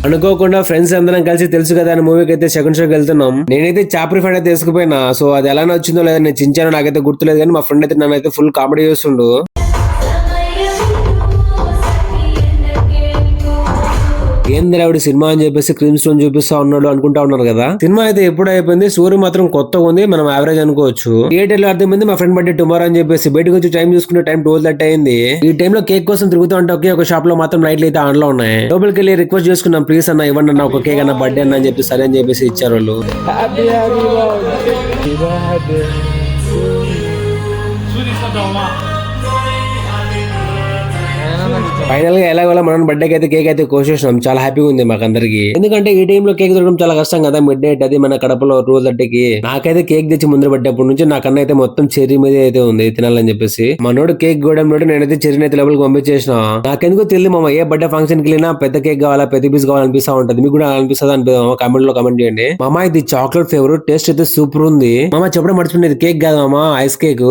అనుకోకుండా ఫ్రెండ్స్ అందరం కలిసి తెలుసు కదా అని మూవీకి అయితే సెకండ్ షోకి వెళ్తున్నాం. నేనైతే చాపరి ఫ్రెండ్ అయితే తీసుకుపోయినా. సో అది ఎలా వచ్చిందో లేదా నేను చించానో నాకైతే గుర్తులేదు, కానీ మా ఫ్రెండ్ అయితే నన్ను అయితే ఫుల్ కామెడీ చేస్తుండు. ఏంద్రావిడ సినిమా అని చెప్పేసి క్రీమ్ స్టోన్ చూపిస్తా ఉన్నాడు అనుకుంటా ఉన్నారు కదా. సినిమా అయితే ఎప్పుడు అయిపోయింది. స్టోరీ మాత్రం కొత్తగా ఉంది, మనం యావరేజ్ అనుకోవచ్చు. థియేటర్ లో అర్థమైంది మా ఫ్రెండ్ బర్త్డే టుమారో అని చెప్పేసి బయటకు వచ్చి టైం చూసుకునే టైం 12:30 అయింది. ఈ టైం లో కేక్ కోసం తిరుగుతూ ఉంటే ఒకే ఒక షాప్ లో మాత్రం లైట్లు అయితే ఆన్ లో ఉన్నాయి. లోపలికి వెళ్ళి రిక్వెస్ట్ చేసుకున్నాం, ప్లీజ్ అన్న ఇవ్వండి అన్న ఒక కేక్ అన్న బర్త్డే అన్న అని చెప్పి సరే అని చెప్పేసి ఇచ్చారు వాళ్ళు. ఫైనల్ గా ఎలాగోలా మనం బర్త్డేకి అయితే కేక్ అయితే కోసేసినాం. చాలా హ్యాపీగా ఉంది మాకు అందరికి. ఎందుకంటే ఈ టైం లో కేక్ దొరకడం చాలా కష్టం కదా, మిడ్ నైట్ అది మన కడపలో రోజు అడ్డకి. నాకైతే కేక్ తెచ్చి ముందర పడ్డప్పటి నుంచి నాకన్నా అయితే మొత్తం చెర్రీ మీద అయితే ఉంది తినాలని చెప్పేసి. మనోడు కేక్ గోడం నోడు నేనైతే చెర్రీని అయితే లోపలికి పంపించేసిన. నాకెందుకు తెలియదు మామ, ఏ బర్త్డే ఫంక్షన్ కి వెళ్ళినా పెద్ద కేక్ కావాలా పెద్ద పీస్ కావాలనిపిస్తా ఉంటది. మీకు కూడా అనిపిస్తుంది అనిపిస్తుంది కామెంట్ లో కామెంట్ చేయండి. మామ ఇది చాక్లెట్ ఫ్లేవర్, టేస్ట్ అయితే సూపర్ ఉంది. మామ చెప్పడం మర్చిపోయింది, కేక్ కాదు మామ, ఐస్ కేక్.